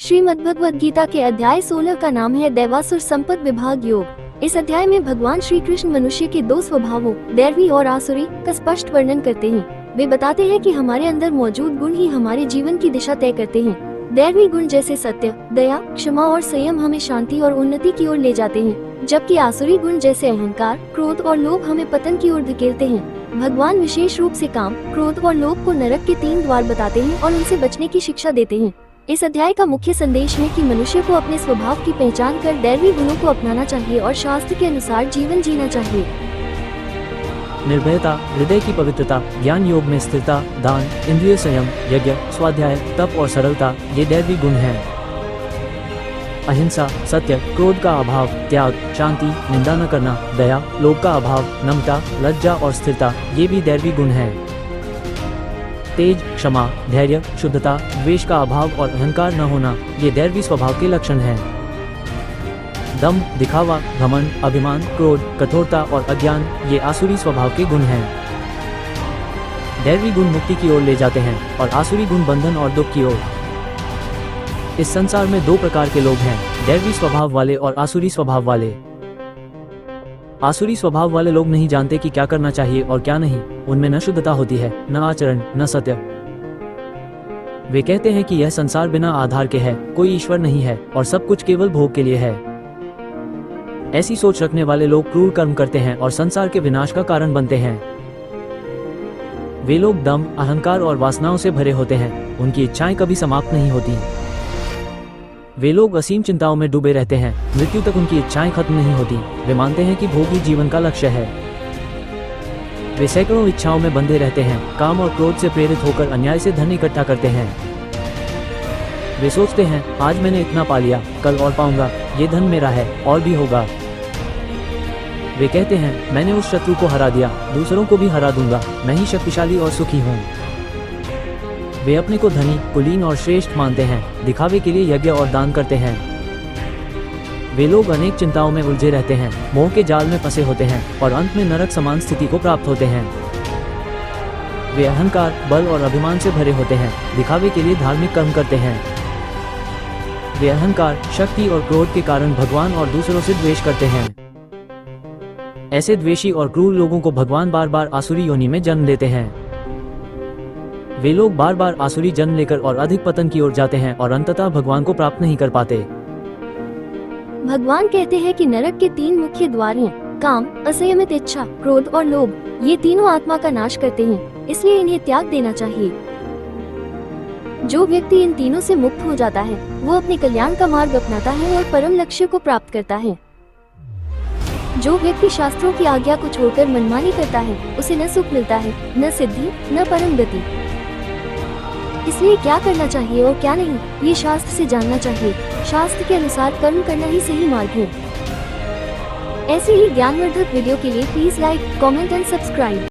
श्रीमद्भगवद गीता के अध्याय 16 का नाम है दैवासुर संपद विभाग योग। इस अध्याय में भगवान श्री कृष्ण मनुष्य के दो स्वभावों दैवी और आसुरी का स्पष्ट वर्णन करते हैं। वे बताते हैं कि हमारे अंदर मौजूद गुण ही हमारे जीवन की दिशा तय करते हैं। दैवी गुण जैसे सत्य, दया, क्षमा और संयम हमें शांति और उन्नति की ओर ले जाते हैं, जबकि आसुरी गुण जैसे अहंकार, क्रोध और लोभ हमें पतन की ओर धकेलते हैं। भगवान विशेष रूप से काम, क्रोध और लोभ को नरक के 3 द्वार बताते हैं और उनसे बचने की शिक्षा देते हैं। इस अध्याय का मुख्य संदेश है कि मनुष्य को अपने स्वभाव की पहचान कर दैवी गुणों को अपनाना चाहिए और शास्त्र के अनुसार जीवन जीना चाहिए। निर्भयता, हृदय की पवित्रता, ज्ञान योग में स्थिरता, दान, इंद्रिय संयम, यज्ञ, स्वाध्याय, तप और सरलता ये दैवी गुण हैं। अहिंसा, सत्य, क्रोध का अभाव, त्याग, शांति, निंदा न करना, दया, लोभ का अभाव, नम्रता, लज्जा और स्थिरता ये भी दैवी गुण हैं। तेज, क्षमा, धैर्य, शुद्धता, द्वेष का अभाव और अहंकार न होना ये दैवी स्वभाव के लक्षण हैं। दम्भ, दिखावा, घमंड, अभिमान, क्रोध, कठोरता और अज्ञान ये आसुरी स्वभाव के गुण हैं। दैवी गुण मुक्ति की ओर ले जाते हैं और आसुरी गुण बंधन और दुख की ओर। इस संसार में 2 प्रकार के लोग हैं, दैवी स्वभाव वाले और आसुरी स्वभाव वाले। आसुरी स्वभाव वाले लोग नहीं जानते कि क्या करना चाहिए और क्या नहीं। उनमें न शुद्धता होती है, न आचरण, न सत्य। वे कहते हैं कि यह संसार बिना आधार के है, कोई ईश्वर नहीं है और सब कुछ केवल भोग के लिए है। ऐसी सोच रखने वाले लोग क्रूर कर्म करते हैं और संसार के विनाश का कारण बनते हैं। वे लोग दम्भ, अहंकार और वासनाओं से भरे होते हैं। उनकी इच्छाएं कभी समाप्त नहीं होती। वे लोग असीम चिंताओं में डूबे रहते हैं, मृत्यु तक उनकी इच्छाएं खत्म नहीं होती। वे मानते हैं कि भोग ही जीवन का लक्ष्य है। वे सैकड़ों इच्छाओं में बंधे रहते हैं, काम और क्रोध से प्रेरित होकर अन्याय से धन इकट्ठा करते हैं। वे सोचते हैं आज मैंने इतना पा लिया, कल और पाऊंगा, ये धन मेरा है और भी होगा। वे कहते हैं मैंने उस शत्रु को हरा दिया, दूसरों को भी हरा दूंगा, मैं ही शक्तिशाली और सुखी हूँ। वे अपने को धनी, कुलीन और श्रेष्ठ मानते हैं, दिखावे के लिए यज्ञ और दान करते हैं। वे लोग अनेक चिंताओं में उलझे रहते हैं, मोह के जाल में फंसे होते हैं और अंत में नरक समान स्थिति को प्राप्त होते हैं। वे अहंकार, बल और अभिमान से भरे होते हैं, दिखावे के लिए धार्मिक कर्म करते हैं। वे अहंकार, शक्ति और क्रोध के कारण भगवान और दूसरों से द्वेष करते हैं। ऐसे द्वेषी और क्रूर लोगों को भगवान बार बार आसुरी योनि में जन्म देते हैं। वे लोग बार बार आसुरी जन्म लेकर और अधिक पतन की ओर जाते हैं और अंततः भगवान को प्राप्त नहीं कर पाते। भगवान कहते हैं कि नरक के 3 मुख्य द्वार हैं, काम, असंयमित इच्छा, क्रोध और लोभ। ये तीनों आत्मा का नाश करते हैं, इसलिए इन्हें त्याग देना चाहिए। जो व्यक्ति इन तीनों से मुक्त हो जाता है वो अपने कल्याण का मार्ग अपनाता है और परम लक्ष्य को प्राप्त करता है। जो व्यक्ति शास्त्रों की आज्ञा को छोड़कर मनमानी करता है उसे न सुख मिलता है, न सिद्धि, न परम गति। इसलिए क्या करना चाहिए और क्या नहीं, ये शास्त्र से जानना चाहिए। शास्त्र के अनुसार कर्म करना ही सही मार्ग है। ऐसे ही ज्ञानवर्धक वीडियो के लिए please like, comment and subscribe.